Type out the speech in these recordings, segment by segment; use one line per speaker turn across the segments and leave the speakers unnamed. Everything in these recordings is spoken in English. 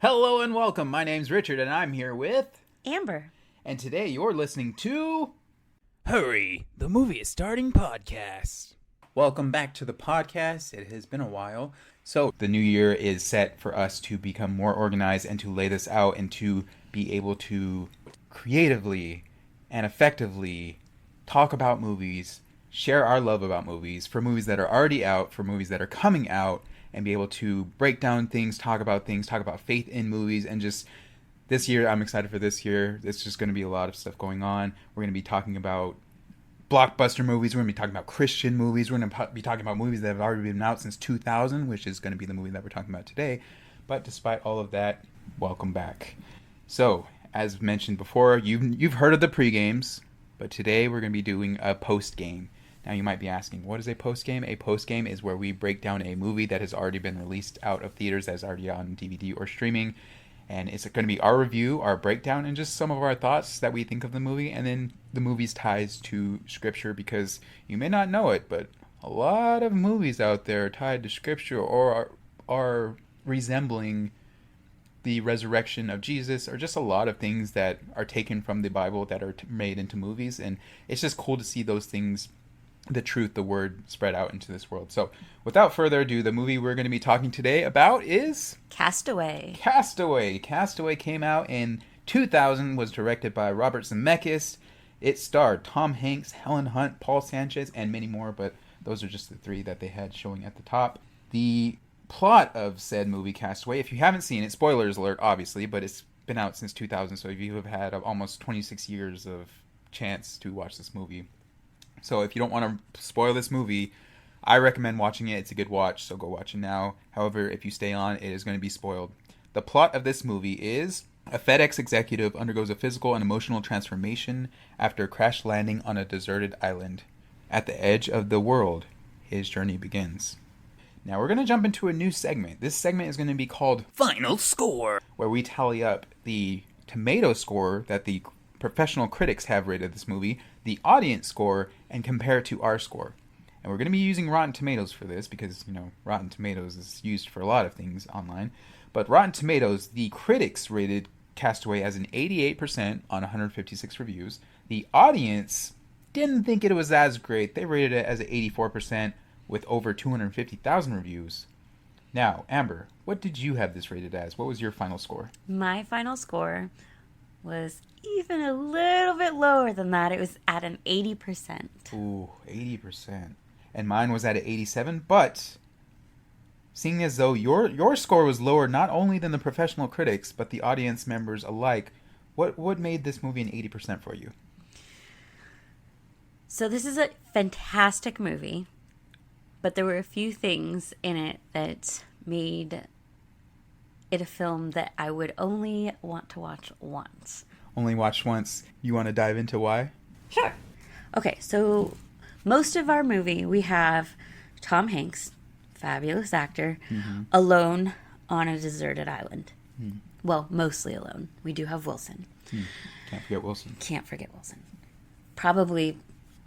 Hello and welcome. My name's Richard and I'm here with...
Amber.
And today you're listening to...
Hurry, the movie is starting podcast.
Welcome back to the podcast. It has been a while. So the new year is set for us to become more organized and to lay this out and to be able to creatively and effectively talk about movies, share our love about movies, for movies that are already out, for movies that are coming out, and be able to break down things, talk about faith in movies, and just this year, I'm excited for this year. It's just going to be a lot of stuff going on. We're going to be talking about blockbuster movies. We're going to be talking about Christian movies. We're going to be talking about movies that have already been out since 2000, which is going to be the movie that we're talking about today. But despite all of that, welcome back. So, as mentioned before, you've heard of the pre-games, but today we're going to be doing a post-game. Now you might be asking, what is a post-game? A post-game is where we break down a movie that has already been released out of theaters, that is already on DVD or streaming. And it's going to be our review, our breakdown, and just some of our thoughts that we think of the movie. And then the movie's ties to Scripture, because you may not know it, but a lot of movies out there are tied to Scripture or are resembling the resurrection of Jesus, or just a lot of things that are taken from the Bible that are made into movies. And it's just cool to see those things, the truth, the word spread out into this world. So without further ado, the movie we're going to be talking today about is
Castaway.
Castaway came out in 2000, was directed by Robert Zemeckis. It starred Tom Hanks, Helen Hunt, Paul Sanchez, and many more, but those are just the three that they had showing at the top. The plot of said movie, Castaway, if you haven't seen it, spoilers alert obviously, but it's been out since 2000, so you have had almost 26 years of chance to watch this movie. So if you don't want to spoil this movie, I recommend watching it. It's a good watch, so go watch it now. However, if you stay on, it is going to be spoiled. The plot of this movie is a FedEx executive undergoes a physical and emotional transformation after crash landing on a deserted island. At the edge of the world, his journey begins. Now we're going to jump into a new segment. This segment is going to be called
Final Score,
where we tally up the tomato score that the professional critics have rated this movie, the audience score, and compare it to our score. And we're going to be using Rotten Tomatoes for this because, Rotten Tomatoes is used for a lot of things online. But Rotten Tomatoes, the critics rated Castaway as an 88% on 156 reviews. The audience didn't think it was as great. They rated it as an 84% with over 250,000 reviews. Now, Amber, what did you have this rated as? What was your final score?
My final score was even a little bit lower than that. It was at an 80%.
Ooh, 80%. And mine was at an 87, but seeing as though your score was lower not only than the professional critics, but the audience members alike, what made this movie an 80% for you?
So this is a fantastic movie, but there were a few things in it that made it a film that I would only want to watch once.
Only watched once. You want to dive into why?
Sure. Okay, so most of our movie, we have Tom Hanks, fabulous actor, alone on a deserted island. Well, mostly alone. We do have Wilson.
Can't forget Wilson.
Can't forget Wilson. Probably,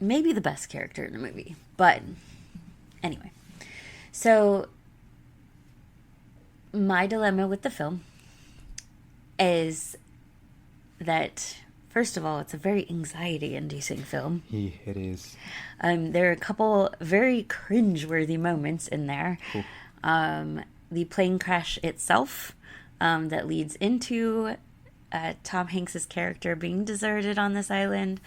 maybe the best character in the movie. But anyway. So, my dilemma with the film is that, first of all, it's a very anxiety-inducing film.
It is.
There are a couple very cringe-worthy moments in there.
Cool.
The plane crash itself that leads into Tom Hanks's character being deserted on this island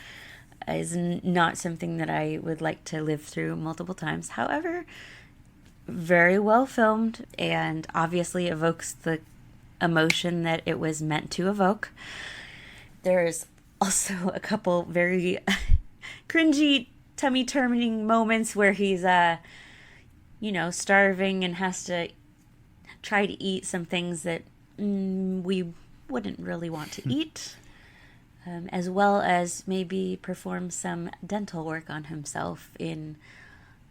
is not something that I would like to live through multiple times. However, very well filmed and obviously evokes the emotion that it was meant to evoke. There's also a couple very cringy, tummy-turning moments where he's, starving and has to try to eat some things that we wouldn't really want to eat, as well as maybe perform some dental work on himself in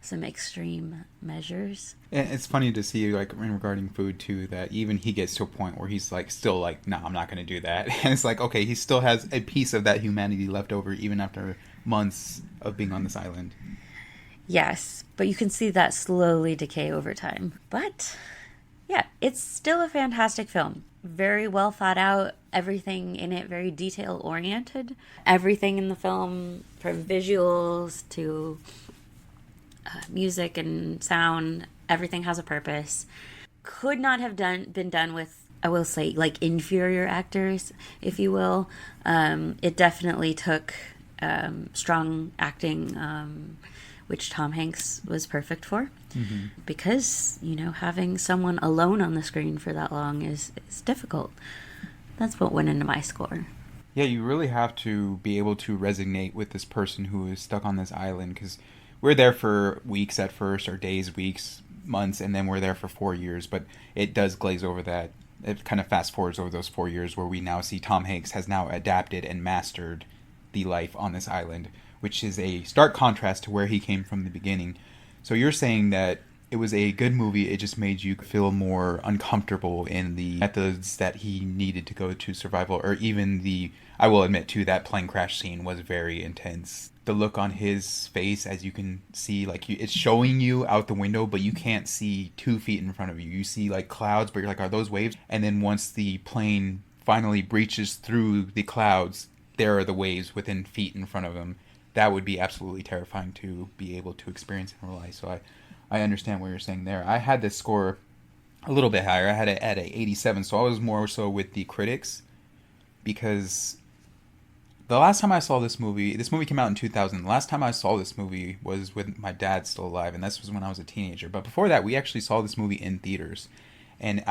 some extreme measures.
And it's funny to see, like, regarding food, too, that even he gets to a point where he's, like, still like, no, I'm not going to do that. And it's like, okay, he still has a piece of that humanity left over even after months of being on this island.
Yes, but you can see that slowly decay over time. But, yeah, it's still a fantastic film. very well thought out. Everything in it very detail oriented. Everything in the film, from visuals to music and sound, everything has a purpose. Could not have been done with, I will say, like, inferior actors, if you will. It definitely took strong acting, which Tom Hanks was perfect for. Mm-hmm. Because, having someone alone on the screen for that long is difficult. That's what went into my score.
Yeah, you really have to be able to resonate with this person who is stuck on this island, because we're there for weeks at first, or days, weeks, months, and then we're there for 4 years. But it does glaze over that. It kind of fast forwards over those 4 years, where we now see Tom Hanks has now adapted and mastered the life on this island, which is a stark contrast to where he came from the beginning. So you're saying that it was a good movie, it just made you feel more uncomfortable in the methods that he needed to go to survival, or even I will admit too, that plane crash scene was very intense. The look on his face, as you can see, like, it's showing you out the window, but you can't see 2 feet in front of you. You see like clouds, but you're like, are those waves? And then once the plane finally breaches through the clouds, there are the waves within feet in front of him. That would be absolutely terrifying to be able to experience in real life. So I understand what you're saying there. I had this score a little bit higher. I had it at a 87, so I was more so with the critics, because the last time I saw this movie came out in 2000. The last time I saw this movie was with my dad still alive, and this was when I was a teenager. But before that, we actually saw this movie in theaters. And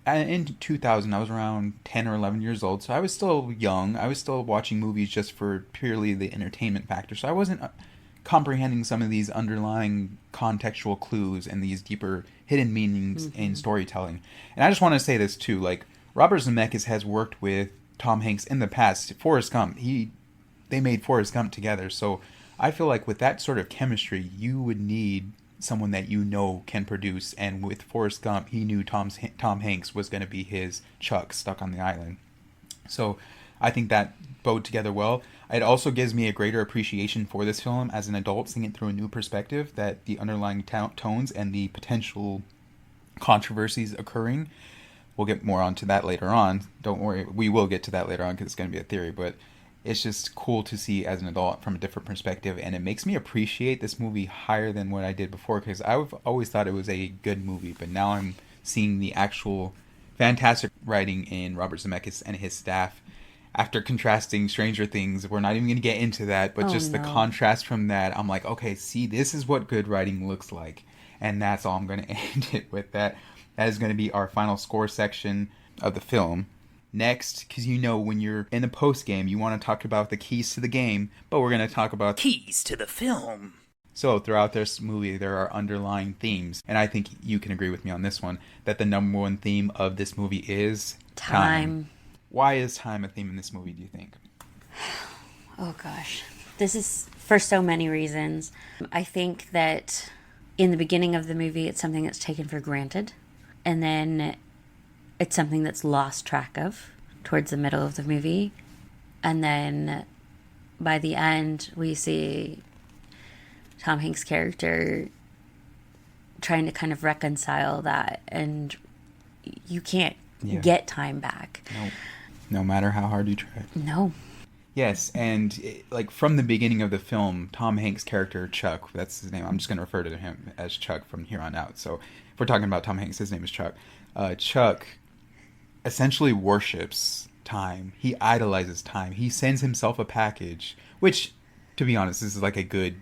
in 2000, I was around 10 or 11 years old, so I was still young. I was still watching movies just for purely the entertainment factor, so I wasn't comprehending some of these underlying contextual clues and these deeper hidden meanings in storytelling. And I just want to say this too, like, Robert Zemeckis has worked with Tom Hanks in the past. Forrest Gump, they made Forrest Gump together, so I feel like with that sort of chemistry, you would need someone that can produce. And with Forrest Gump, he knew Tom Hanks was going to be his Chuck stuck on the island. So I think that bode together well. It also gives me a greater appreciation for this film as an adult, seeing it through a new perspective, that the underlying tones and the potential controversies occurring. We'll get more onto that later on. Don't worry, we will get to that later on, because it's going to be a theory, but it's just cool to see as an adult from a different perspective, and it makes me appreciate this movie higher than what I did before, because I've always thought it was a good movie, but now I'm seeing the actual fantastic writing in Robert Zemeckis and his staff. After contrasting Stranger Things, we're not even going to get into that, but the contrast from that, I'm like, okay, see, this is what good writing looks like, and that's all I'm going to end it with. That is going to be our final score section of the film. Next, because when you're in the post-game, you want to talk about the keys to the game, but we're going to talk about
keys to the film.
So throughout this movie, there are underlying themes, and I think you can agree with me on this one, that the number one theme of this movie is time. Why is time a theme in this movie, do you think?
Oh gosh, this is for so many reasons. I think that in the beginning of the movie, it's something that's taken for granted, and then it's something that's lost track of towards the middle of the movie. And then by the end, we see Tom Hanks' character trying to kind of reconcile that. And you can't get time back.
No matter how hard you try.
No.
Yes, and from the beginning of the film, Tom Hanks' character, Chuck, that's his name. I'm just going to refer to him as Chuck from here on out. So if we're talking about Tom Hanks, his name is Chuck. Chuck essentially worships time. He idolizes time. He sends himself a package, which, to be honest, this is like a good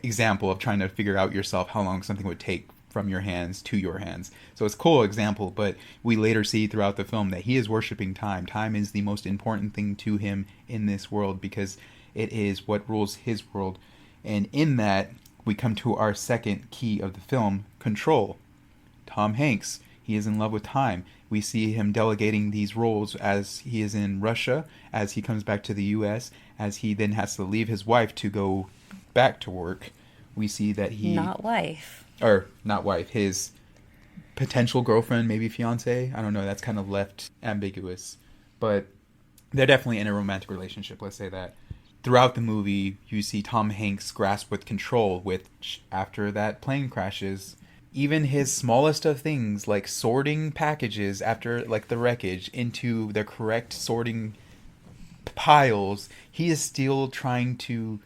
example of trying to figure out yourself how long something would take from your hands to your hands. So it's a cool example, but we later see throughout the film that he is worshiping time. Time is the most important thing to him in this world, because it is what rules his world. And in that, we come to our second key of the film, control. Tom Hanks, he is in love with time. We see him delegating these roles as he is in Russia, as he comes back to the U.S., as he then has to leave his wife to go back to work. We see that
not wife,
his potential girlfriend, maybe fiance. I don't know, that's kind of left ambiguous. But they're definitely in a romantic relationship, let's say that. Throughout the movie, you see Tom Hanks grasp with control, which after that plane crashes, even his smallest of things, like sorting packages after like the wreckage into the correct sorting piles, he is still trying to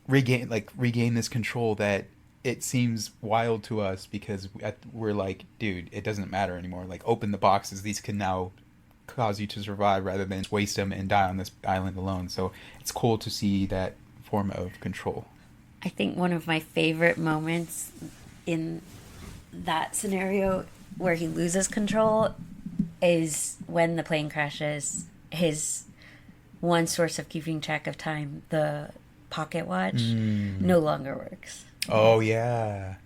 regain this control that it seems wild to us because we're like, dude, it doesn't matter anymore. Like, open the boxes; these can now cause you to survive rather than waste them and die on this island alone. So it's cool to see that form of control.
I think one of my favorite moments in that scenario where he loses control is when the plane crashes. His one source of keeping track of time, the pocket watch, no longer works.
Oh yeah,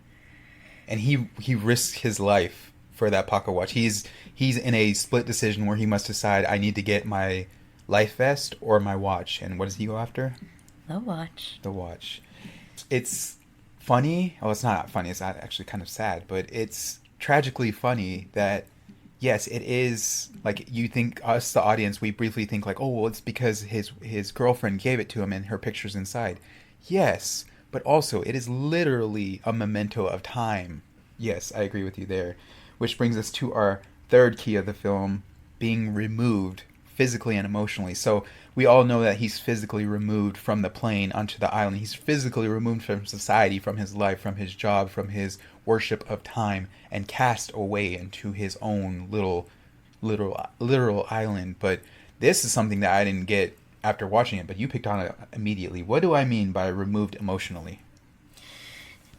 and he risks his life for that pocket watch. He's in a split decision where he must decide, I need to get my life vest or my watch. And what does he go after?
The watch.
The watch. It's funny. Oh, it's not funny. It's not actually kind of sad, but it's tragically funny that, yes, it is, like, you think, us, the audience, we briefly think like, oh, well, it's because his girlfriend gave it to him and her picture's inside. Yes, but also it is literally a memento of time. Yes, I agree with you there. Which brings us to our third key of the film, being removed physically and emotionally. So we all know that he's physically removed from the plane onto the island. He's physically removed from society, from his life, from his job, from his worship of time, and cast away into his own literal island. But this is something that I didn't get after watching it, but you picked on it immediately. What do I mean by removed emotionally?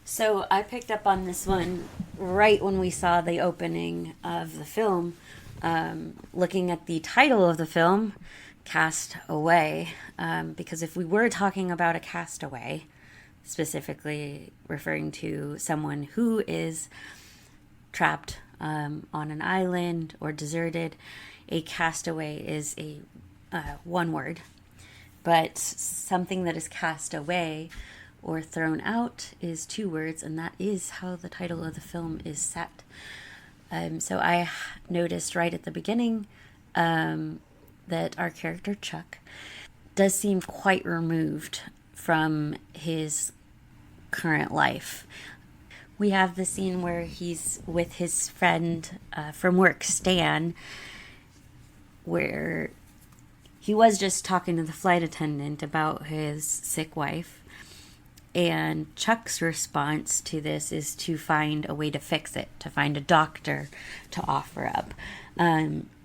So I picked up on this one right when we saw the opening of the film. Looking at the title of the film, Cast Away, because if we were talking about a castaway, specifically referring to someone who is trapped on an island or deserted, a castaway is a one word. But something that is cast away or thrown out is two words, and that is how the title of the film is set. So I noticed right at the beginning that our character Chuck does seem quite removed from his current life. We have the scene where he's with his friend from work, Stan, where he was just talking to the flight attendant about his sick wife. And Chuck's response to this is to find a way to fix it, to find a doctor to offer up.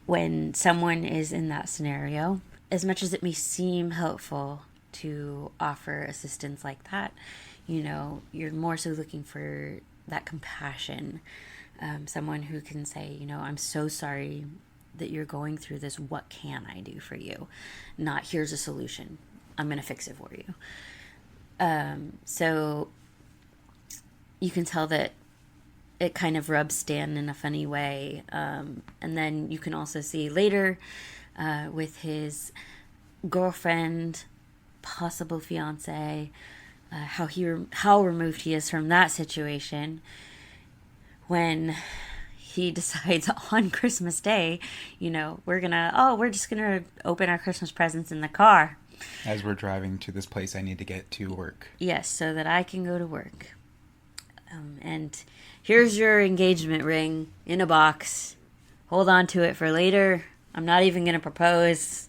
When someone is in that scenario, as much as it may seem helpful to offer assistance like that, you know, you're more so looking for that compassion. Someone who can say, you know, I'm so sorry that you're going through this. What can I do for you? Not, here's a solution. I'm going to fix it for you. So you can tell that it kind of rubs Stan in a funny way. And then you can also see later with his girlfriend, possible fiance, how removed he is from that situation when he decides on Christmas Day, you know, we're just gonna open our Christmas presents in the car.
As we're driving to this place I need to get to work.
Yes, so that I can go to work. And here's your engagement ring in a box. Hold on to it for later. I'm not even going to propose.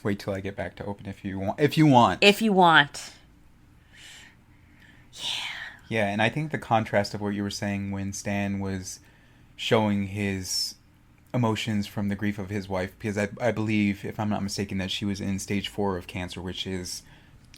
Wait till I get back to open if you want. If you want.
If you want. Yeah.
Yeah, and I think the contrast of what you were saying when Stan was showing his emotions from the grief of his wife, because I believe, if I'm not mistaken, that she was in stage 4 of cancer, which is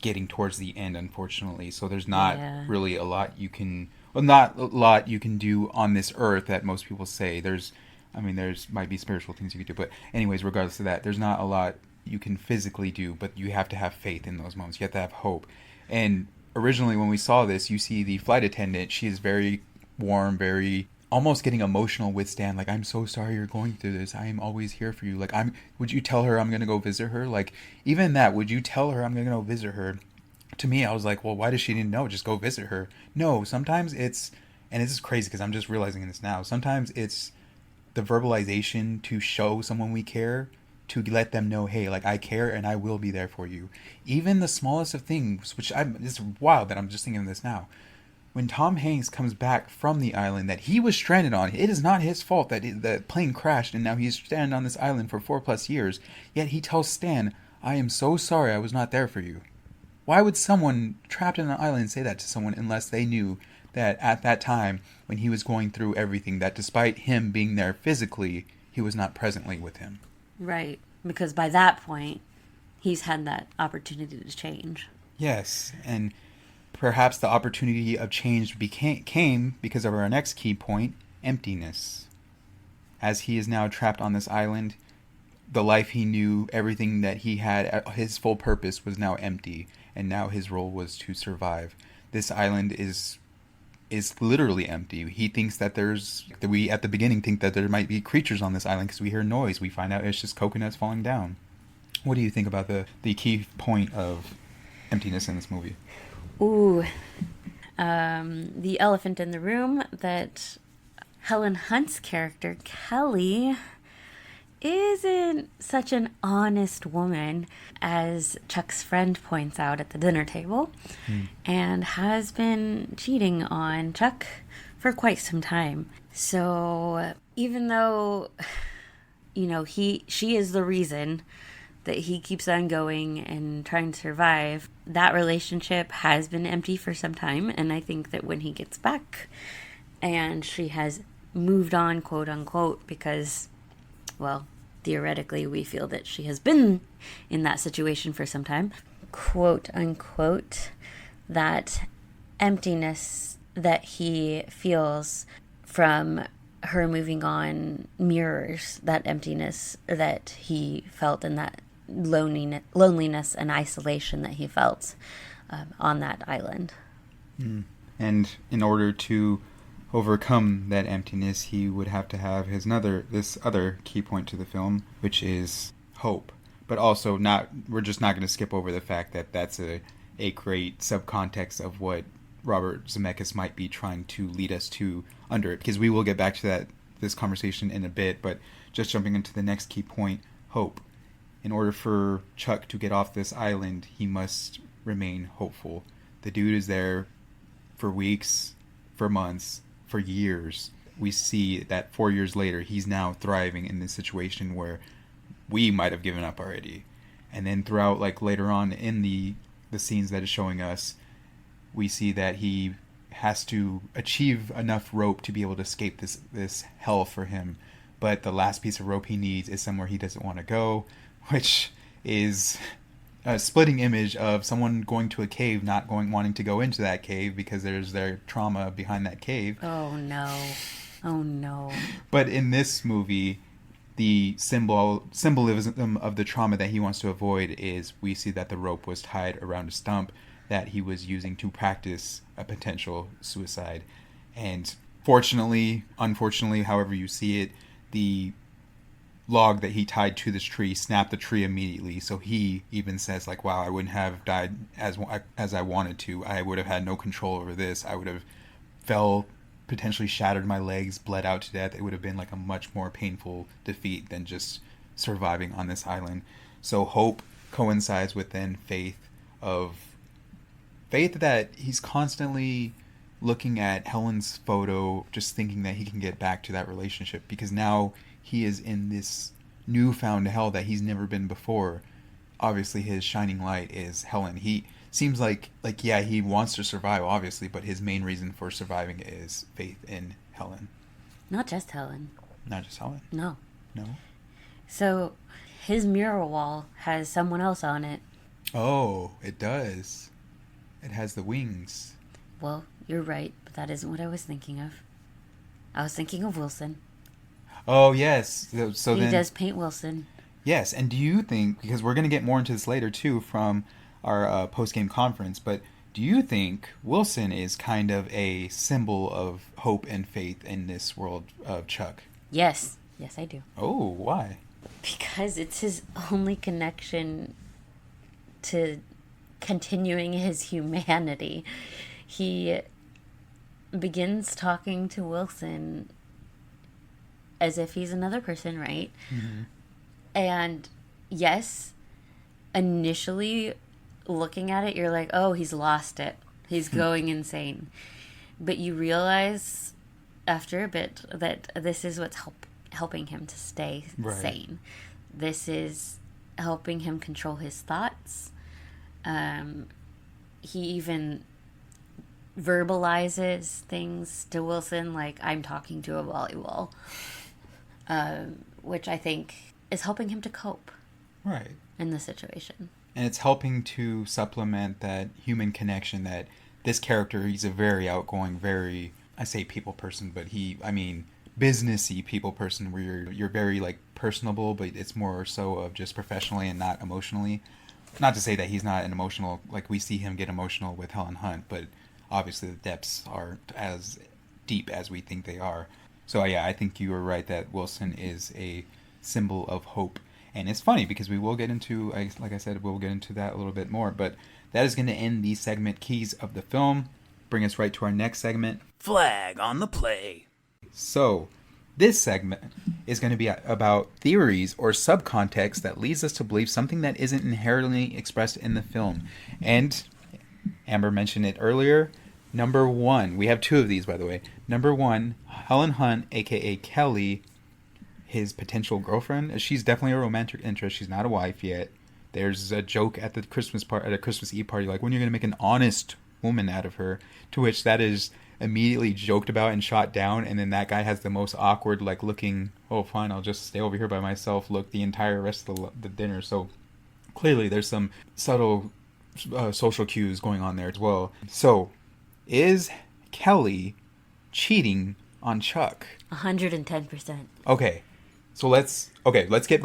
getting towards the end, unfortunately. So there's not really a lot you can, not a lot you can do on this earth that most people say. There's might be spiritual things you could do, but anyways, regardless of that, there's not a lot you can physically do, but you have to have faith in those moments. You have to have hope. And originally when we saw this, you see the flight attendant, she is very warm, very almost getting emotional with Stan, like, I'm so sorry you're going through this. I am always here for you. Like, would you tell her I'm going to go visit her? Like, even that, would you tell her I'm going to go visit her? To me, I was like, well, why does she need to know? Just go visit her. No, sometimes it's, and this is crazy because I'm just realizing this now, sometimes it's the verbalization to show someone we care, to let them know, hey, like, I care and I will be there for you. Even the smallest of things, which it's wild that I'm just thinking of this now. when Tom Hanks comes back from the island that he was stranded on, it is not his fault that the plane crashed and now he's stranded on this island for 4+ years. Yet he tells Stan, "I am so sorry I was not there for you." Why would someone trapped in an island say that to someone unless they knew that at that time when he was going through everything, that despite him being there physically, he was not presently with him?
Right. Because by that point, he's had that opportunity to change.
Yes, and perhaps the opportunity of change came because of our next key point, emptiness. As he is now trapped on this island, the life he knew, everything that he had, his full purpose was now empty, and now his role was to survive. This island is literally empty. He thinks that we at the beginning think that there might be creatures on this island because we hear noise. We find out it's just coconuts falling down. What do you think about the key point of emptiness in this movie?
Ooh. The elephant in the room that Helen Hunt's character, Kelly, isn't such an honest woman as Chuck's friend points out at the dinner table, and has been cheating on Chuck for quite some time. So even though, she is the reason that he keeps on going and trying to survive, that relationship has been empty for some time, and I think that when he gets back and she has moved on, quote unquote, because, well, theoretically we feel that she has been in that situation for some time, quote unquote, that emptiness that he feels from her moving on mirrors that emptiness that he felt and that loneliness and isolation that he felt on that island.
And in order to overcome that emptiness, he would have to have this other key point to the film, which is hope. But also we're just not going to skip over the fact that that's a great subcontext of what Robert Zemeckis might be trying to lead us to under it, because we will get back to this conversation in a bit. But just jumping into the next key point, hope. In order for Chuck to get off this island, he must remain hopeful. The dude is there for weeks, for months, for years. We see that 4 years later, he's now thriving in this situation where we might have given up already. And then throughout, later on in the scenes that is showing us, we see that he has to achieve enough rope to be able to escape this hell for him. But the last piece of rope he needs is somewhere he doesn't want to go, which is a splitting image of someone going to a cave, not wanting to go into that cave because there's their trauma behind that cave.
Oh no.
But in this movie, the symbolism of the trauma that he wants to avoid is, we see that the rope was tied around a stump that he was using to practice a potential suicide. And unfortunately, however you see it, the log that he tied to this tree snapped the tree immediately. So he even says, wow, I wouldn't have died as I wanted to. I would have had no control over this. I would have potentially shattered my legs, bled out to death. It would have been a much more painful defeat than just surviving on this island. So hope coincides with then faith that he's constantly looking at Helen's photo, just thinking that he can get back to that relationship, because now he is in this newfound hell that he's never been before. Obviously, his shining light is Helen. He seems like he wants to survive, obviously, but his main reason for surviving is faith in Helen.
Not just Helen.
Not just Helen?
No.
No?
So, his mural wall has someone else on it.
Oh, it does. It has the wings.
Well, you're right, but that isn't what I was thinking of. I was thinking of Wilson.
Oh, yes. So
he does paint Wilson.
Yes, and do you think, because we're going to get more into this later too from our post-game conference, but do you think Wilson is kind of a symbol of hope and faith in this world of Chuck?
Yes. Yes, I do.
Oh, why?
Because it's his only connection to continuing his humanity. He begins talking to Wilson as if he's another person, right?
Mm-hmm.
And yes, initially looking at it, you're like, oh, he's lost it. He's going insane. But you realize after a bit that this is what's helping him to stay sane. This is helping him control his thoughts. He even verbalizes things to Wilson like, I'm talking to a volleyball, which I think is helping him to cope in the situation.
And it's helping to supplement that human connection that this character, he's a very outgoing, very, I say people person, but businessy people person where you're very like personable, but it's more so of just professionally and not emotionally. Not to say that he's not an emotional, like we see him get emotional with Helen Hunt, but obviously the depths aren't as deep as we think they are. So yeah, I think you were right that Wilson is a symbol of hope. And it's funny because we will get into, like I said, we'll get into that a little bit more, but that is going to end the segment Keys of the Film. Bring us right to our next segment.
Flag on the play.
So, this segment is going to be about theories or subcontext that leads us to believe something that isn't inherently expressed in the film. And Amber mentioned it earlier. Number one, we have two of these, by the way. Number one, Helen Hunt, a.k.a. Kelly, his potential girlfriend. She's definitely a romantic interest. She's not a wife yet. There's a joke at the Christmas Eve party, like, when you're going to make an honest woman out of her, to which that is immediately joked about and shot down, and then that guy has the most awkward, like, looking, oh, fine, I'll just stay over here by myself, look the entire rest of the dinner. So clearly there's some subtle social cues going on there as well. So, is Kelly cheating on Chuck?
110%.
Okay. So let's get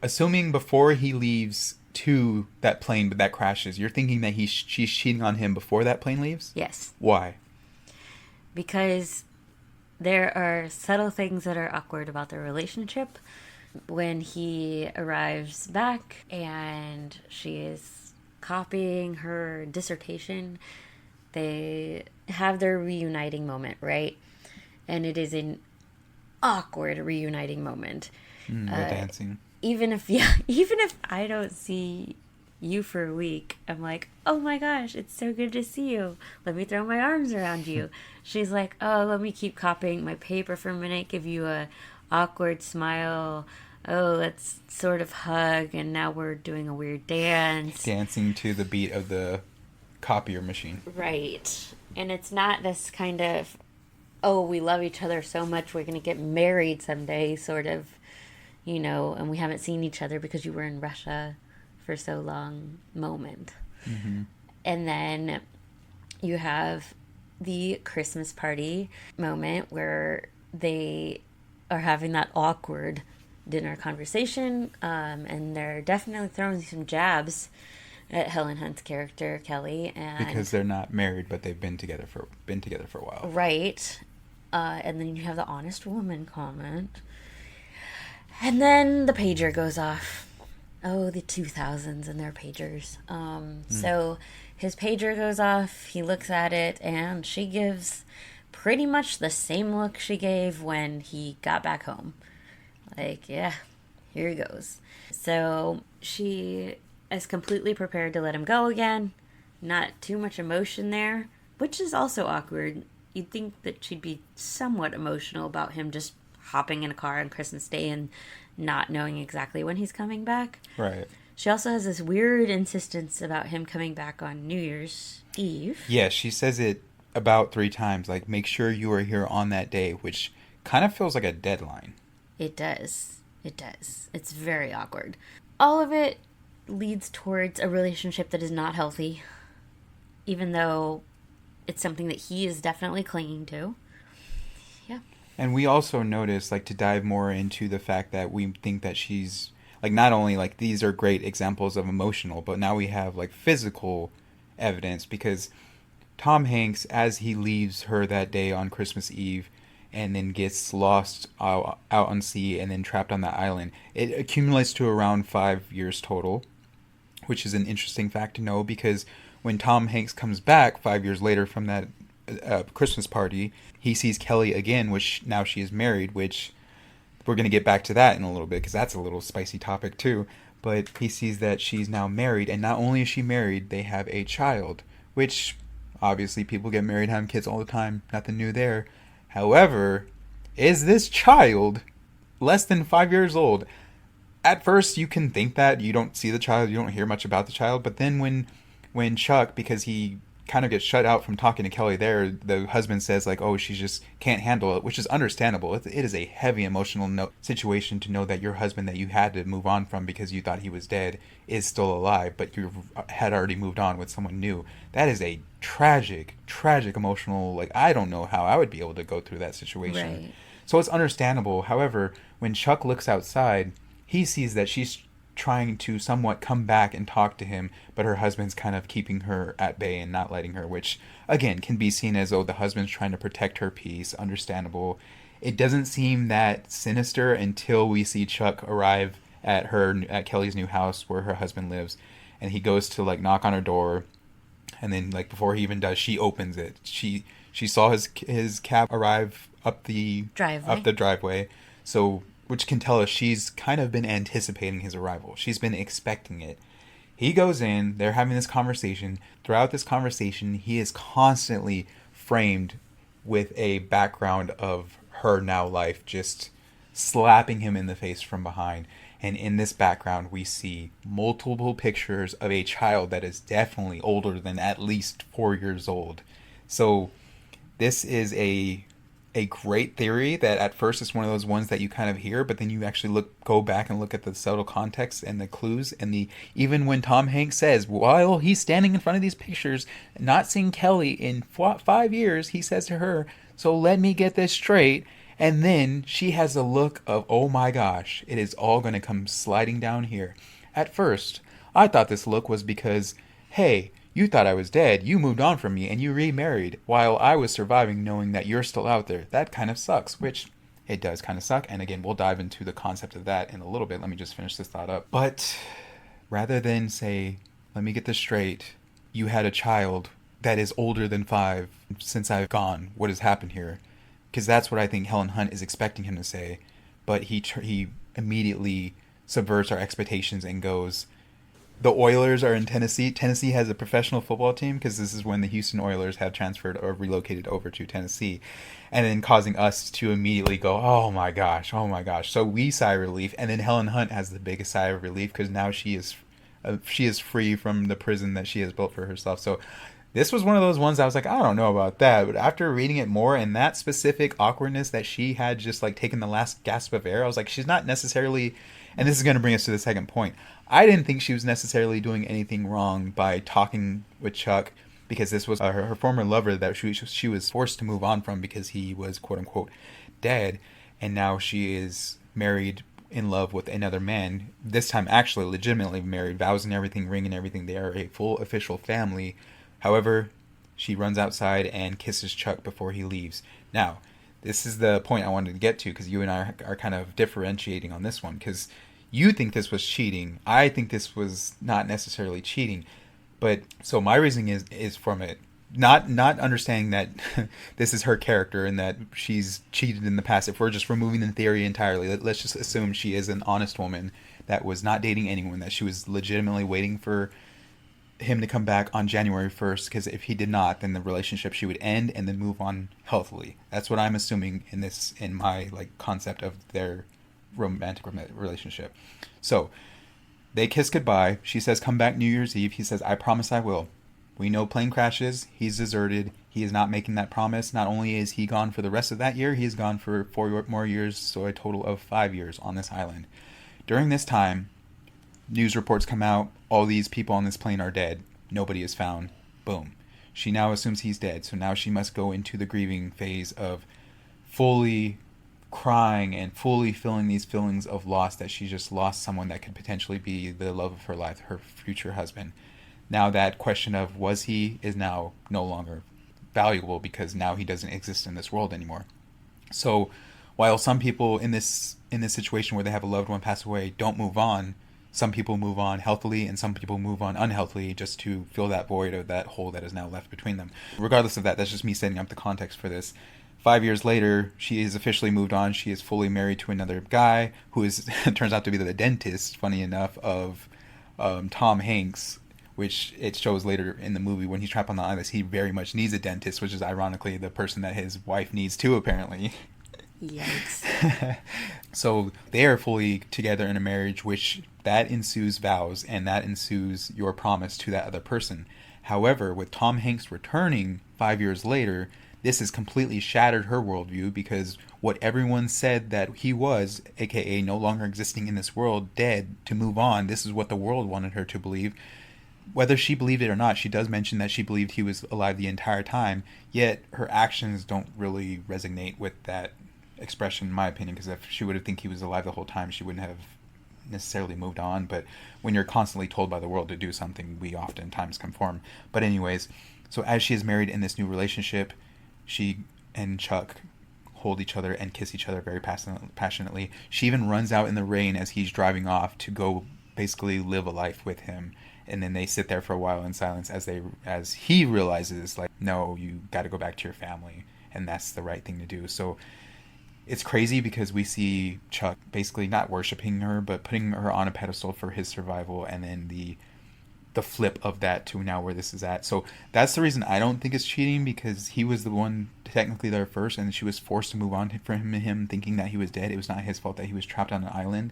assuming before he leaves to that plane but that crashes, you're thinking that she's cheating on him before that plane leaves?
Yes.
Why?
Because there are subtle things that are awkward about their relationship. When he arrives back and she is copying her dissertation, they have their reuniting moment, right? And it is an awkward reuniting moment.
The dancing.
Even if I don't see you for a week, I'm like, oh my gosh, it's so good to see you. Let me throw my arms around you. She's like, oh, let me keep copying my paper for a minute, give you a awkward smile. Oh, let's sort of hug, and now we're doing a weird dance.
Dancing to the beat of the copier machine.
Right. And it's not this kind of, oh, we love each other so much, we're going to get married someday, sort of, and we haven't seen each other because you were in Russia for so long moment.
Mm-hmm.
And then you have the Christmas party moment where they are having that awkward dinner conversation, and they're definitely throwing some jabs at Helen Hunt's character, Kelly. And
because they're not married, but they've been together for a while.
Right. And then you have the honest woman comment. And then the pager goes off. Oh, the 2000s and their pagers. So his pager goes off. He looks at it, and she gives pretty much the same look she gave when he got back home. Like, yeah, here he goes. So she is completely prepared to let him go again. Not too much emotion there, which is also awkward. You'd think that she'd be somewhat emotional about him just hopping in a car on Christmas Day and not knowing exactly when he's coming back.
Right.
She also has this weird insistence about him coming back on New Year's Eve.
Yeah, she says it about 3 times, like, make sure you are here on that day, which kind of feels like a deadline.
It does. It does. It's very awkward. All of it leads towards a relationship that is not healthy, even though it's something that he is definitely clinging to. Yeah.
And we also notice, like, to dive more into the fact that we think that she's, like, not only, like, these are great examples of emotional, but now we have, like, physical evidence, because Tom Hanks, as he leaves her that day on Christmas Eve and then gets lost out on sea and then trapped on the island, it accumulates to around 5 years total, which is an interesting fact to know, because when Tom Hanks comes back 5 years later from that Christmas party, he sees Kelly again, which now she is married, which we're going to get back to that in a little bit because that's a little spicy topic too. But he sees that she's now married, and not only is she married, they have a child, which Obviously, people get married, have kids all the time. Nothing new there. However, is this child less than 5 years old? At first, you can think that. You don't see the child. You don't hear much about the child. But then when Chuck, because he kind of gets shut out from talking to Kelly there, the husband says, like, oh, she just can't handle it, which is understandable. It is a heavy emotional situation to know that your husband that you had to move on from because you thought he was dead is still alive, but you had already moved on with someone new. That is a tragic emotional, like, I don't know how I would be able to go through that situation.
Right.
So it's understandable. However, when Chuck looks outside, he sees that she's trying to somewhat come back and talk to him, but her husband's kind of keeping her at bay and not letting her, which again can be seen as, oh, the husband's trying to protect her peace. Understandable. It doesn't seem that sinister until we see Chuck arrive at Kelly's new house where her husband lives, and he goes to like knock on her door, and then like before he even does, she opens it. She saw his cab arrive up the driveway, so which can tell us she's kind of been anticipating his arrival. She's been expecting it. He goes in, they're having this conversation. Throughout this conversation, he is constantly framed with a background of her now life just slapping him in the face from behind. And in this background, we see multiple pictures of a child that is definitely older than at least 4 years old. So this is a great theory that at first it's one of those ones that you kind of hear, but then you actually go back and look at the subtle context and the clues, and even when Tom Hanks says, while he's standing in front of these pictures, not seeing Kelly in 5 years, he says to her, so let me get this straight. And then she has a look of, oh my gosh, it is all going to come sliding down here. At first, I thought this look was because, hey, you thought I was dead, you moved on from me, and you remarried, while I was surviving knowing that you're still out there. That kind of sucks, which it does kind of suck. And again, we'll dive into the concept of that in a little bit. Let me just finish this thought up. But rather than say, let me get this straight, you had a child that is older than 5 since I've gone. What has happened here? Because that's what I think Helen Hunt is expecting him to say. But he immediately subverts our expectations and goes, the Oilers are in Tennessee. Tennessee has a professional football team, because this is when the Houston Oilers have transferred or relocated over to Tennessee. And then causing us to immediately go, oh my gosh. So we sigh relief. And then Helen Hunt has the biggest sigh of relief, because now she is free from the prison that she has built for herself. So this was one of those ones I was like, I don't know about that. But after reading it more, and that specific awkwardness that she had just like taken the last gasp of air, I was like, she's not necessarily, and this is going to bring us to the second point, I didn't think she was necessarily doing anything wrong by talking with Chuck, because this was her former lover that she was forced to move on from because he was quote unquote dead, and now she is married, in love with another man, this time actually legitimately married, vows and everything, ring and everything. They are a full official family. However, she runs outside and kisses Chuck before he leaves. Now, this is the point I wanted to get to, because you and I are kind of differentiating on this one, because you think this was cheating. I think this was not necessarily cheating. But so my reasoning is from it, not understanding that this is her character and that she's cheated in the past. If we're just removing the theory entirely, let's just assume she is an honest woman that was not dating anyone, that she was legitimately waiting for him to come back on January 1st, because if he did not, then the relationship, she would end and then move on healthily. That's what I'm assuming in my like concept of their romantic relationship. So they kiss goodbye. She says, come back New Year's Eve. He says, I promise I will. We know plane crashes. He's deserted. He is not making that promise. Not only is he gone for the rest of that year, he is gone for 4 more years, so a total of 5 years on this island. During this time, news reports come out. All these people on this plane are dead. Nobody is found. Boom. She now assumes he's dead, so now she must go into the grieving phase of fully crying and fully feeling these feelings of loss, that she just lost someone that could potentially be the love of her life, her future husband. Now that question of was he is now no longer valuable, because now he doesn't exist in this world anymore. So while some people in this situation where they have a loved one pass away don't move on, some people move on healthily and some people move on unhealthily, just to fill that void or that hole that is now left between them. Regardless of that, that's just me setting up the context for this. 5 years later, she is officially moved on. She is fully married to another guy who is turns out to be the dentist, funny enough, of Tom Hanks, which it shows later in the movie when he's trapped on the island. He very much needs a dentist, which is ironically the person that his wife needs too, apparently.
Yikes.
So they are fully together in a marriage, which that ensues vows, and that ensues your promise to that other person. However, with Tom Hanks returning 5 years later, this has completely shattered her worldview, because what everyone said that he was, aka no longer existing in this world, dead, to move on, this is what the world wanted her to believe. Whether she believed it or not, she does mention that she believed he was alive the entire time, yet her actions don't really resonate with that expression, in my opinion, because if she would have think he was alive the whole time, she wouldn't have necessarily moved on. But when you're constantly told by the world to do something, we oftentimes conform. But anyways, so as she is married in this new relationship, she and Chuck hold each other and kiss each other very passionately. She even runs out in the rain as he's driving off to go basically live a life with him. And then they sit there for a while in silence as he realizes, like, no, you got to go back to your family, and that's the right thing to do. So it's crazy because we see Chuck basically not worshiping her, but putting her on a pedestal for his survival, and then the flip of that to now where this is at. So that's the reason I don't think it's cheating, because he was the one technically there first, and she was forced to move on from him thinking that he was dead. It was not his fault that he was trapped on an island,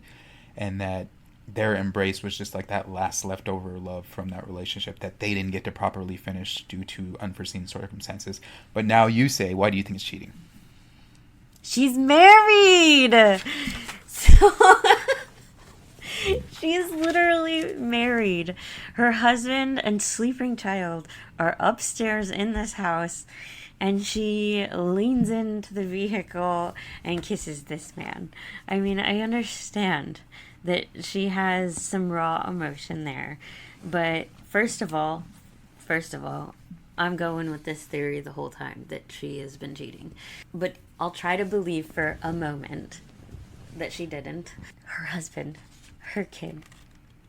and that their embrace was just like that last leftover love from that relationship that they didn't get to properly finish due to unforeseen circumstances. But now you say, why do you think it's cheating?
She's married! So... She's literally married. Her husband and sleeping child are upstairs in this house, and she leans into the vehicle and kisses this man. I mean, I understand that she has some raw emotion there, but first of all, I'm going with this theory the whole time that she has been cheating. But I'll try to believe for a moment that she didn't. Her husband, her kid,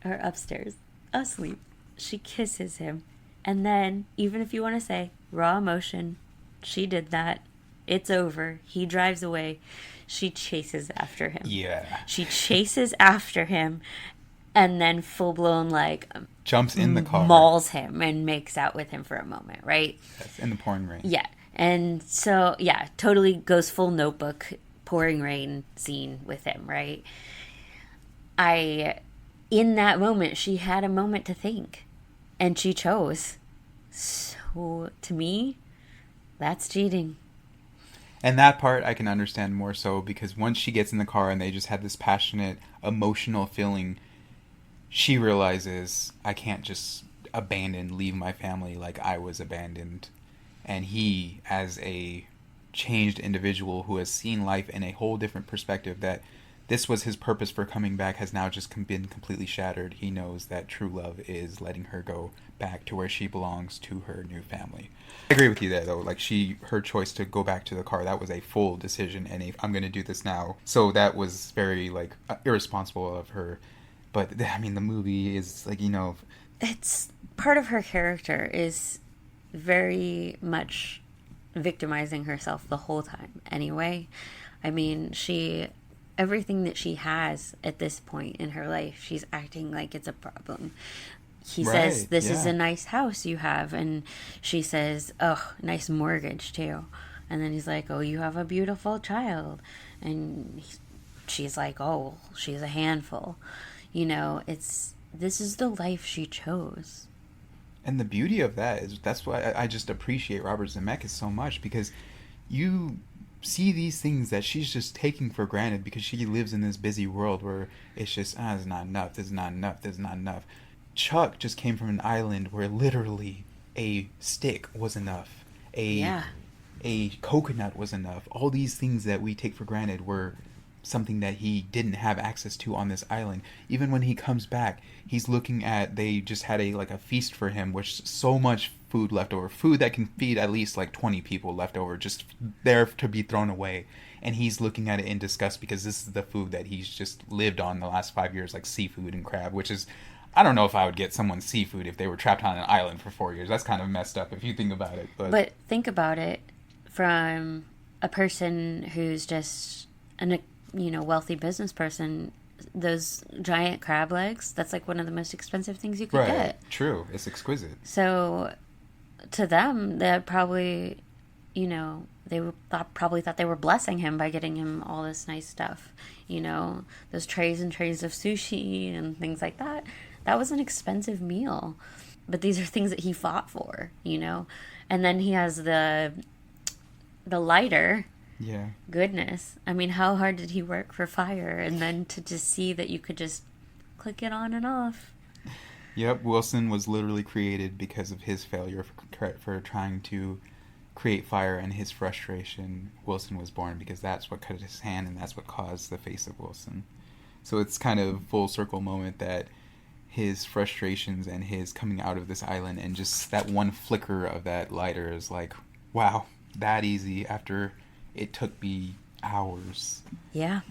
are upstairs, asleep. She kisses him. And then, even if you want to say raw emotion, she did that. It's over. He drives away. She chases after him.
Yeah.
She chases after him, and then full-blown, like...
jumps in the car.
Mauls him and makes out with him for a moment, right?
Yes, in the pouring rain.
Yeah. And so, yeah, totally goes full Notebook, pouring rain scene with him, right? In that moment, she had a moment to think, and she chose. So, to me, that's cheating.
And that part I can understand more so, because once she gets in the car and they just had this passionate, emotional feeling, she realizes, I can't just leave my family like I was abandoned. And he, as a changed individual who has seen life in a whole different perspective, that this was his purpose for coming back, has now just been completely shattered. He knows that true love is letting her go back to where she belongs, to her new family. I agree with you there, though. Like, her choice to go back to the car, that was a full decision, and I'm going to do this now. So that was very, like, irresponsible of her. But, I mean, the movie is, like,
It's part of her character is very much victimizing herself the whole time anyway. I mean, everything that she has at this point in her life, she's acting like it's a problem. He says, this is a nice house you have. And she says, oh, nice mortgage too. And then he's like, oh, you have a beautiful child. And she's like, oh, she's a handful. This is the life she chose.
And the beauty of that is, that's why I just appreciate Robert Zemeckis so much, because you see these things that she's just taking for granted because she lives in this busy world where it's just, this is not enough, this is not enough, this is not enough. Chuck just came from an island where literally a stick was enough. A coconut was enough. All these things that we take for granted were something that he didn't have access to on this island. Even when he comes back, he's looking at, they just had a feast for him, which so much food left over, food that can feed at least like 20 people left over, just there to be thrown away. And he's looking at it in disgust because this is the food that he's just lived on the last 5 years, like seafood and crab, which is, I don't know if I would get someone seafood if they were trapped on an island for 4 years. That's kind of messed up if you think about it.
But think about it from a person who's just wealthy business person those giant crab legs. That's like one of the most expensive things you could get.
True. It's exquisite.
So to them, they probably, you know, probably thought they were blessing him by getting him all this nice stuff. You know, those trays and trays of sushi and things like that. That was an expensive meal. But these are things that he fought for, you know. And then he has the lighter.
Yeah.
Goodness. I mean, how hard did he work for fire? And then to just see that you could just click it on and off.
Yep, Wilson was literally created because of his failure for trying to create fire, and his frustration. Wilson was born because that's what cut his hand, and that's what caused the face of Wilson. So it's kind of full circle moment that his frustrations and his coming out of this island, and just that one flicker of that lighter is like, wow, that easy after it took me hours.
Yeah.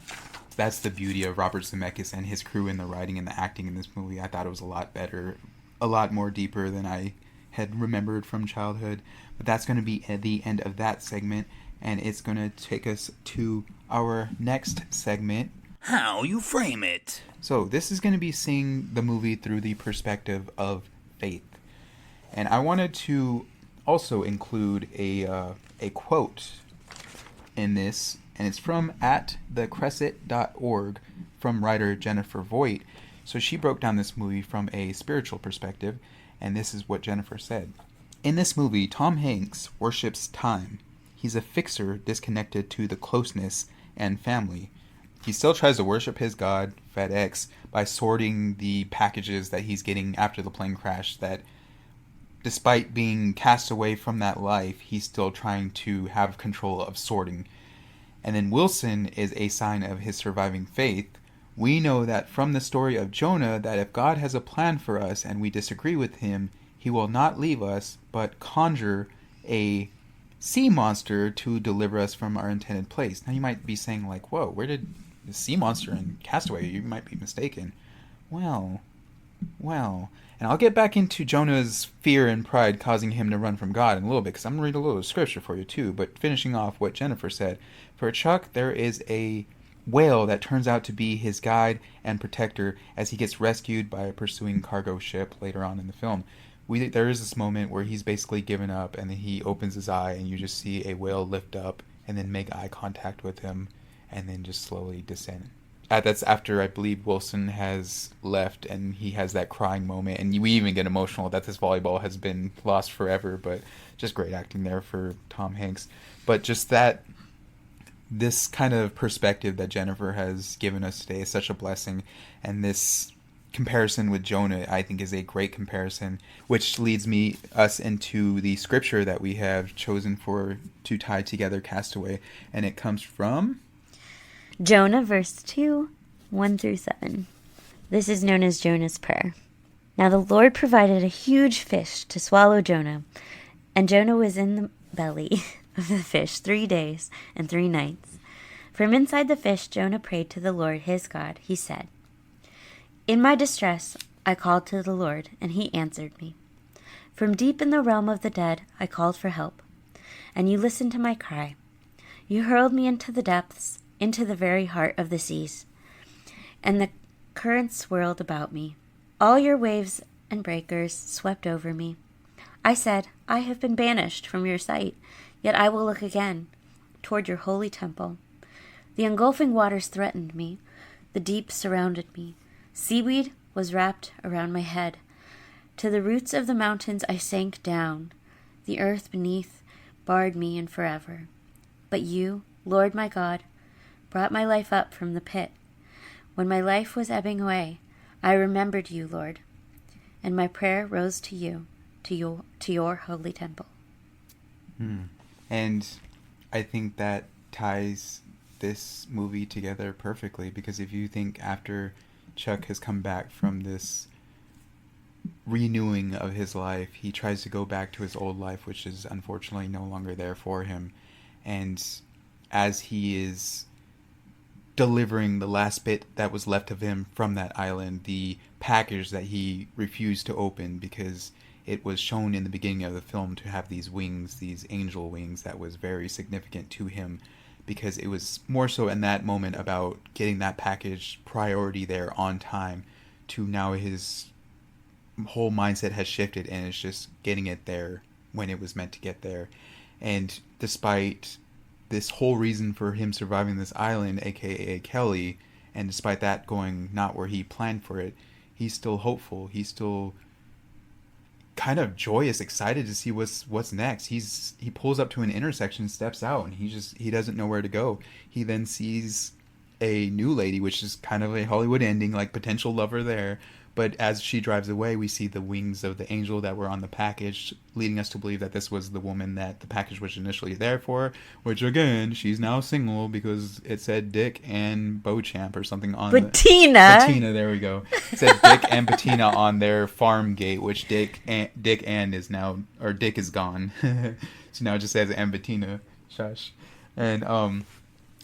That's the beauty of Robert Zemeckis and his crew in the writing and the acting in this movie. I thought it was a lot better, a lot more deeper than I had remembered from childhood. But that's going to be at the end of that segment, and it's going to take us to our next segment.
How you frame it.
So this is going to be seeing the movie through the perspective of faith. And I wanted to also include a quote in this, and it's from @thecrescent.org from writer Jennifer Voigt. So she broke down this movie from a spiritual perspective, and this is what Jennifer said. In this movie, Tom Hanks worships time. He's a fixer disconnected to the closeness and family. He still tries to worship his god, FedEx, by sorting the packages that he's getting after the plane crash, that despite being cast away from that life, he's still trying to have control of sorting. And then Wilson is a sign of his surviving faith. We know that from the story of Jonah, that if God has a plan for us and we disagree with him, he will not leave us, but conjure a sea monster to deliver us from our intended place. Now you might be saying like, whoa, where did the sea monster in Castaway? You might be mistaken. Well, and I'll get back into Jonah's fear and pride causing him to run from God in a little bit, because I'm going to read a little scripture for you too. But finishing off what Jennifer said, for Chuck, there is a whale that turns out to be his guide and protector as he gets rescued by a pursuing cargo ship later on in the film. There is this moment where he's basically given up, and then he opens his eye, and you just see a whale lift up and then make eye contact with him, and then just slowly descend. That's after, I believe, Wilson has left, and he has that crying moment, and we even get emotional that this volleyball has been lost forever, but just great acting there for Tom Hanks. But just that, this kind of perspective that Jennifer has given us today is such a blessing, and this comparison with Jonah, I think, is a great comparison, which leads us into the scripture that we have chosen to tie together Castaway, and it comes from
Jonah, verse 2, 1-7. This is known as Jonah's prayer. Now the Lord provided a huge fish to swallow Jonah, and Jonah was in the belly of the fish 3 days and 3 nights. From inside the fish, Jonah prayed to the Lord his God. He said, "In my distress, I called to the Lord, and he answered me. From deep in the realm of the dead, I called for help, and you listened to my cry. You hurled me into the depths, into the very heart of the seas, and the currents swirled about me. All your waves and breakers swept over me. I said, I have been banished from your sight, yet I will look again toward your holy temple. The engulfing waters threatened me. The deep surrounded me. Seaweed was wrapped around my head. To the roots of the mountains I sank down. The earth beneath barred me in forever. But you, Lord my God, brought my life up from the pit. When my life was ebbing away, I remembered you, Lord, and my prayer rose to you, to your holy temple."
And I think that ties this movie together perfectly, because if you think after Chuck has come back from this renewing of his life, he tries to go back to his old life, which is unfortunately no longer there for him. And as he is delivering the last bit that was left of him from that island, the package that he refused to open because it was shown in the beginning of the film to have these wings, these angel wings, that was very significant to him. because it was more so in that moment about getting that package priority there on time, to now his whole mindset has shifted and it's just getting it there when it was meant to get there. And despite this whole reason for him surviving this island, aka Kelly, and despite that going not where he planned for it, he's still hopeful. He's still kind of joyous, excited to see what's next. He pulls up to an intersection, steps out, and he doesn't know where to go. He then sees a new lady, which is kind of a Hollywood ending, like potential lover there. But as she drives away, we see the wings of the angel that were on the package, leading us to believe that this was the woman that the package was initially there for, which again, she's now single because it said Dick and Beauchamp or something on Bettina, there we go. It said Dick and Bettina on their farm gate, which Dick is gone. So now it just says and Bettina. Shush. And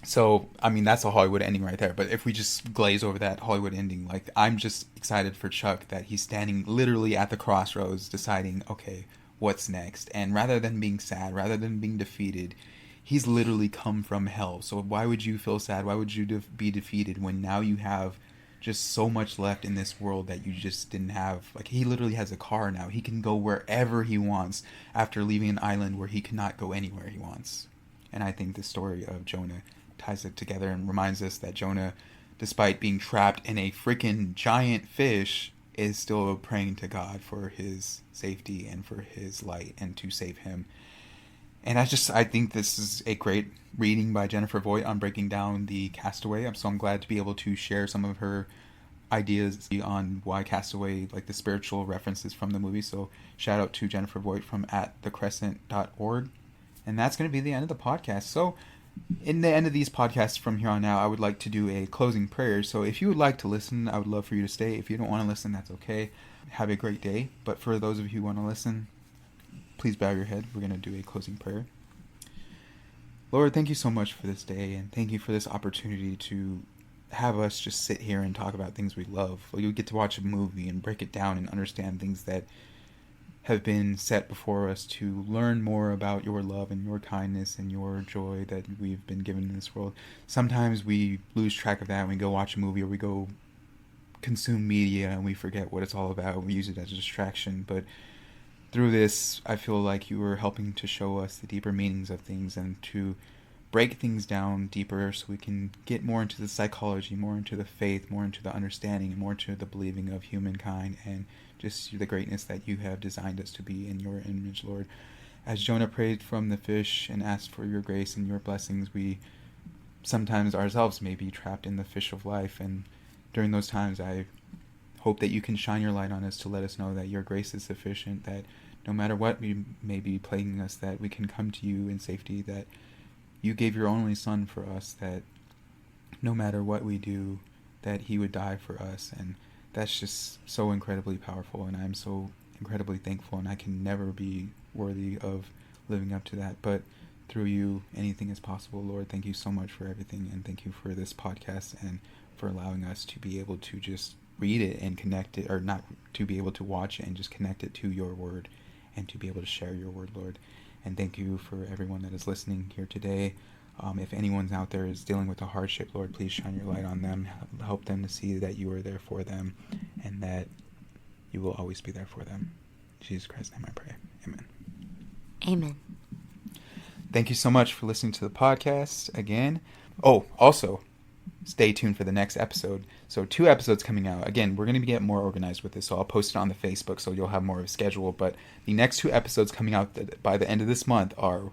so, I mean, that's a Hollywood ending right there. But if we just glaze over that Hollywood ending, like, I'm just excited for Chuck that he's standing literally at the crossroads deciding, okay, what's next? And rather than being sad, rather than being defeated, he's literally come from hell. So why would you feel sad? Why would you be defeated when now you have just so much left in this world that you just didn't have? Like, he literally has a car now. He can go wherever he wants after leaving an island where he cannot go anywhere he wants. And I think the story of Jonah ties it together and reminds us that Jonah, despite being trapped in a freaking giant fish, is still praying to God for his safety and for his light and to save him. And I think this is a great reading by Jennifer Voigt on breaking down the Castaway. I'm glad to be able to share some of her ideas on why Castaway, like the spiritual references from the movie. So shout out to Jennifer Voigt from @thecrescent.org. And that's going to be the end of the podcast. So in the end of these podcasts from here on out, I would like to do a closing prayer. So if you would like to listen, I would love for you to stay. If you don't want to listen, that's okay. Have a great day. But for those of you who want to listen, please bow your head. We're going to do a closing prayer. Lord, thank you so much for this day, and thank you for this opportunity to have us just sit here and talk about things we love. You get to watch a movie and break it down and understand things that have been set before us, to learn more about your love and your kindness and your joy that we've been given in this world. Sometimes we lose track of that when we go watch a movie or we go consume media and we forget what it's all about. We use it as a distraction. But through this, I feel like you were helping to show us the deeper meanings of things and to break things down deeper so we can get more into the psychology, more into the faith, more into the understanding, and more into the believing of humankind and just the greatness that you have designed us to be in your image, Lord. As Jonah prayed from the fish and asked for your grace and your blessings, we sometimes ourselves may be trapped in the fish of life. And during those times, I hope that you can shine your light on us to let us know that your grace is sufficient, that no matter what we may be plaguing us, that we can come to you in safety, that you gave your only son for us, that no matter what we do, that he would die for us. And that's just so incredibly powerful, and I'm so incredibly thankful, and I can never be worthy of living up to that. But through you, anything is possible, Lord. Thank you so much for everything, and thank you for this podcast and for allowing us to be able to just read it and connect it, or not to be able to watch it and just connect it to your word and to be able to share your word, Lord. And thank you for everyone that is listening here today. If anyone's out there is dealing with a hardship, Lord, please shine your light on them. Help them to see that you are there for them and that you will always be there for them. In Jesus Christ's name I pray. Amen.
Amen.
Thank you so much for listening to the podcast again. Oh, also, stay tuned for the next episode. So 2 episodes coming out. Again, we're going to get more organized with this, so I'll post it on the Facebook so you'll have more of a schedule. But the next 2 episodes coming out by the end of this month are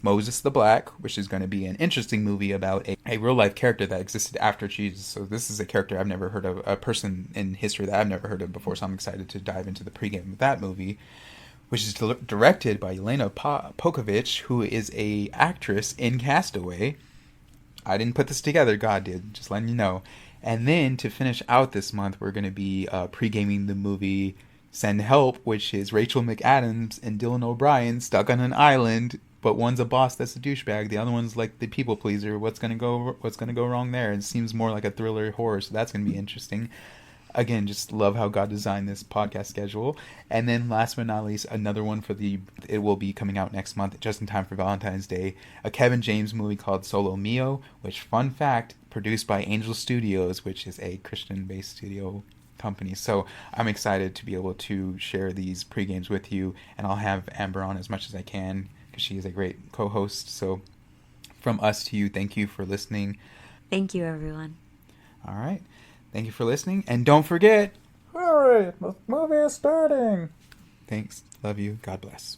Moses the Black, which is going to be an interesting movie about a real-life character that existed after Jesus. So this is a character I've never heard of, a person in history that I've never heard of before, so I'm excited to dive into the pregame of that movie, which is directed by Yelena Pokovich, who is a actress in Castaway. I didn't put this together, God did, just letting you know. And then to finish out this month, we're going to be pre-gaming the movie Send Help, which is Rachel McAdams and Dylan O'Brien stuck on an island, but one's a boss that's a douchebag, the other one's like the people pleaser. What's gonna go wrong there? It seems more like a thriller horror, so that's gonna be interesting. again, just love how God designed this podcast schedule. And then last but not least, another one it will be coming out next month, just in time for Valentine's Day, a Kevin James movie called Solo Mio, which, fun fact, produced by Angel Studios, which is a Christian-based studio company. So I'm excited to be able to share these pre-games with you, and I'll have Amber on as much as I can because she is a great co-host. So from us to you, thank you for listening.
Thank you, everyone.
All right. Thank you for listening. And don't forget,
Hurry, the movie is starting.
Thanks. Love you. God bless.